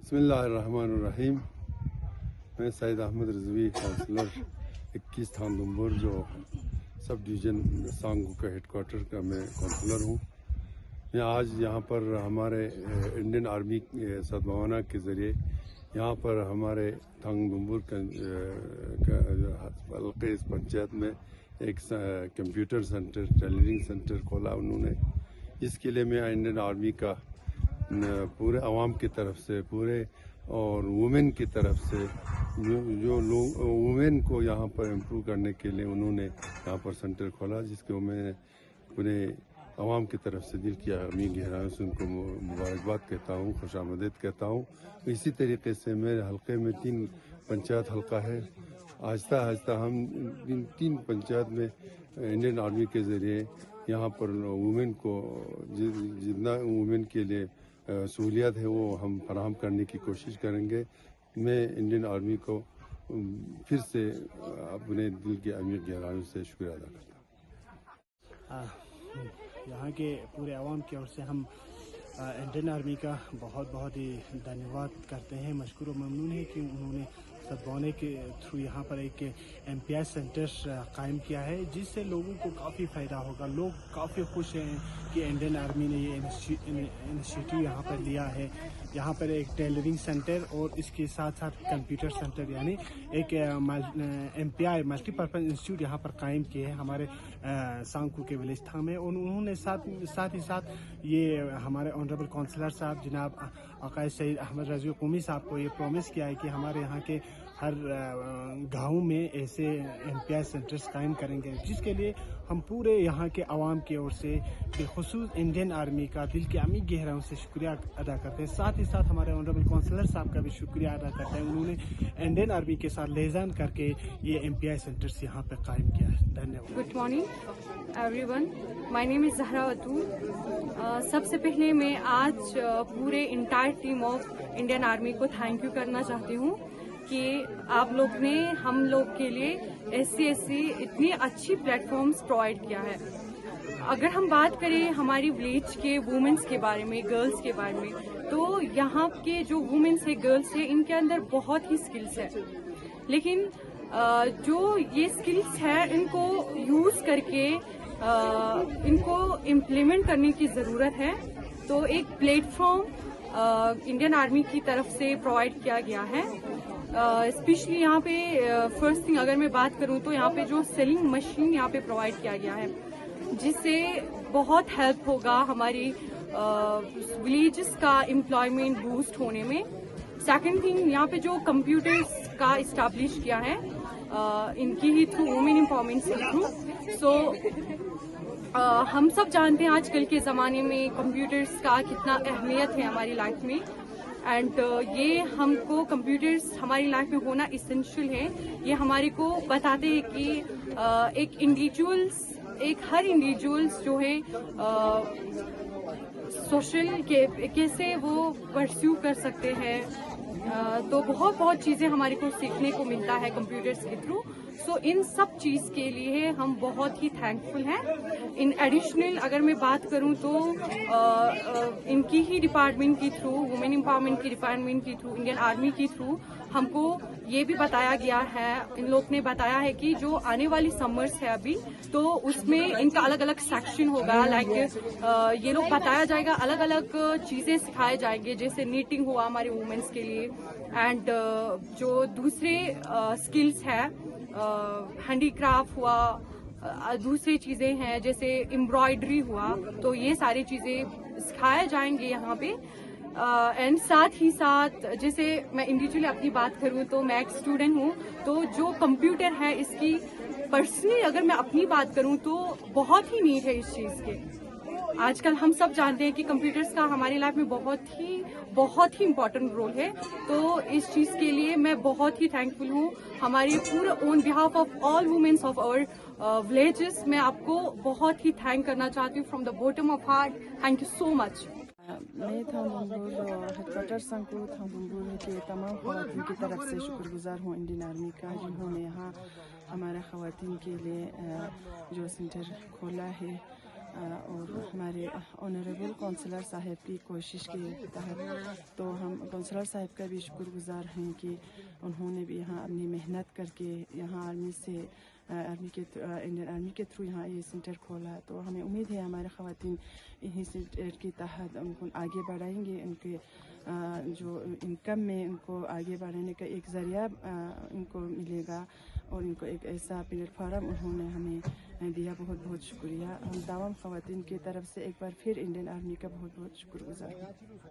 بسم اللہ الرحمن الرحیم. میں سید احمد رضوی کونسلر 21 تھان دمبور جو سب ڈویژن سانگو کا ہیڈ کوارٹر کا میں کونسلر ہوں. میں آج یہاں پر ہمارے انڈین آرمی سدبھاونا کے ذریعے یہاں پر ہمارے تھانگ دمبور حلقے اس پنچایت میں ایک کمپیوٹر سینٹر ٹیلرنگ سینٹر کھولا انہوں نے. اس کے لیے میں انڈین آرمی کا پورے عوام کی طرف سے پورے اور وومن کی طرف سے جو لوگ وومن کو یہاں پر امپروو کرنے کے لیے انہوں نے یہاں پر سینٹر کھولا، جس کو میں پورے عوام کی طرف سے دل کی گہرائیوں سے ان کو مبارکباد کہتا ہوں، خوش آمدید کہتا ہوں. اسی طریقے سے میرے حلقے میں 3 پنچایت حلقہ ہے. آہستہ آہستہ ہم 3 پنچایت میں انڈین آرمی کے ذریعے یہاں پر وومن کو جتنا وومن کے لیے سہولیات ہے وہ ہم فراہم کرنے کی کوشش کریں گے. میں انڈین آرمی کو پھر سے اپنے دل کی عمیق گہرائیوں سے شکریہ ادا کرتا ہوں. یہاں کے پورے عوام کی اور سے ہم انڈین آرمی کا بہت ہی دھنیواد کرتے ہیں، مشکور و ممنون ہے کہ انہوں نے سدبھاونا کے تھرو یہاں پر ایک MPI سینٹر قائم کیا ہے، جس سے لوگوں کو کافی فائدہ ہوگا. لوگ کافی خوش ہیں کہ انڈین آرمی نے یہ انیشیٹو یہاں پر لیا ہے. یہاں پر ایک ٹیلرنگ سینٹر اور اس کے ساتھ ساتھ کمپیوٹر سینٹر یعنی ایک MPI ملٹی پرپز انسٹیٹیوٹ یہاں پر قائم کیے ہیں ہمارے سانکو کے ولیج تھا میں. اور انہوں نے ساتھ ہی ساتھ یہ ہمارے آنریبل کونسلر صاحب جناب عقائد سید احمد رضوی قومی صاحب کو یہ پرومس کیا ہے کہ ہمارے یہاں کے ہر گاؤں میں ایسے MPI سینٹرز قائم کریں گے، جس کے لیے ہم پورے یہاں کے عوام کی اور سے بالخصوص انڈین آرمی کا دل کی عمیق گہرائیوں سے شکریہ ادا کرتے ہیں. ساتھ ہی ساتھ ہمارے آنریبل کونسلر صاحب کا بھی شکریہ ادا کرتے ہیں. انہوں نے انڈین آرمی کے ساتھ لیزان کر کے یہ MPI سینٹرز یہاں پہ قائم کیا ہے. دھنیہ واد. گڈ مارننگ ایوری ون، مائی نیم از زہرا اتور. سب سے پہلے میں آج پورے entire team of Indian army کو تھینک یو کرنا چاہتی ہوں کہ آپ لوگ نے ہم لوگ کے لیے ایسی اتنی اچھی پلیٹ فارمز پرووائڈ کیا ہے. اگر ہم بات کریں ہماری ولیج کے وومنس کے بارے میں، گرلز کے بارے میں، تو یہاں کے جو وومنس ہیں، گرلز ہیں، ان کے اندر بہت ہی سکلز ہیں، لیکن جو یہ سکلز ہیں ان کو یوز کر کے ان کو امپلیمنٹ کرنے کی ضرورت ہے. تو ایک پلیٹ فارم انڈین آرمی کی طرف سے پرووائڈ کیا گیا ہے. اسپیشلی یہاں پہ فرسٹ تھنگ اگر میں بات کروں تو یہاں پہ جو سیلنگ مشین یہاں پہ پرووائڈ کیا گیا ہے، جس سے بہت ہیلپ ہوگا ہماری ولیجز کا امپلائمنٹ بوسٹ ہونے میں. سیکنڈ تھنگ، یہاں پہ جو کمپیوٹرز کا اسٹیبلش کیا ہے ان کی ہی تھرو، وومن امپاورمنٹ کے تھرو. سو ہم سب جانتے ہیں آج کل کے زمانے میں کمپیوٹرز کا کتنا اہمیت ہے ہماری لائف میں، اینڈ یہ ہم کو کمپیوٹرز ہماری لائف میں ہونا اسینشیل ہے. یہ ہمارے کو بتاتے ہیں کہ ہر انڈیویجولس جو ہے سوشل کیسے وہ پرسیو کر سکتے ہیں. تو بہت چیزیں ہمارے کو سیکھنے کو ملتا ہے کمپیوٹرز کے تھرو. سو ان سب چیز کے لیے ہم بہت ہی تھینکفل ہیں. ان ایڈیشنل اگر میں بات کروں تو ان کی ہی ڈپارٹمنٹ کے تھرو، وومن امپاورمنٹ کی ڈپارٹمنٹ کے تھرو، انڈین آرمی کے تھرو ہم کو یہ بھی بتایا گیا ہے، ان لوگ نے بتایا ہے کہ جو آنے والی سمرس ہے ابھی، تو اس میں ان کا الگ الگ سیکشن ہوگا. لائک یہ لوگ بتایا جائے گا، الگ الگ چیزیں سکھائے جائیں گے، جیسے نیٹنگ ہوا ہمارے وومنس کے لیے، اینڈ جو دوسرے اسکلس ہے، ہینڈی کرافٹ ہوا، دوسری چیزیں ہیں جیسے امبرائڈری ہوا، تو یہ ساری چیزیں سکھائے جائیں گے یہاں پہ. اینڈ ساتھ ہی ساتھ جیسے میں انڈیویجولی اپنی بات کروں تو میں ایک اسٹوڈنٹ ہوں، تو جو کمپیوٹر ہے اس کی پرسنلی اگر میں اپنی بات کروں تو بہت ہی نیڈ ہے اس چیز کے. آج کل ہم سب جانتے ہیں کہ کمپیوٹرز کا ہماری لائف میں بہت ہی امپورٹنٹ رول ہے. تو اس چیز کے لیے میں بہت ہی تھینکفل ہوں. ہماری پورے on behalf of all women's of our villages میں آپ کو بہت ہی تھینک کرنا چاہتی ہوں from the bottom of heart. Thank you so much. میں تھانگ دمبور ہیڈ کوارٹر سانکو تھانگ دمبور کے تمام خواتین کی طرف سے شکر گزار ہوں انڈین آرمی کا، جنہوں نے یہاں ہمارے خواتین کے لیے جو سینٹر کھولا ہے. اور ہمارے آنریبل کونسلر صاحب کی کوشش کے تحت تو ہم کونسلر صاحب کا بھی شکر گزار ہیں کہ انہوں نے بھی یہاں اپنی محنت کر کے یہاں انڈین آرمی کے تھرو یہاں یہ سینٹر کھولا. تو ہمیں امید ہے ہمارے خواتین انہی سینٹر کے تحت ان کو آگے بڑھائیں گے. ان کے جو انکم میں ان کو آگے بڑھانے کا ایک ذریعہ ان کو ملے گا اور ان کو ایک ایسا پلیٹ فارم انہوں نے ہمیں دیا. بہت بہت شکریہ. ہم تمام خواتین کی طرف سے ایک بار پھر انڈین آرمی کا بہت بہت شکر گزار ہیں.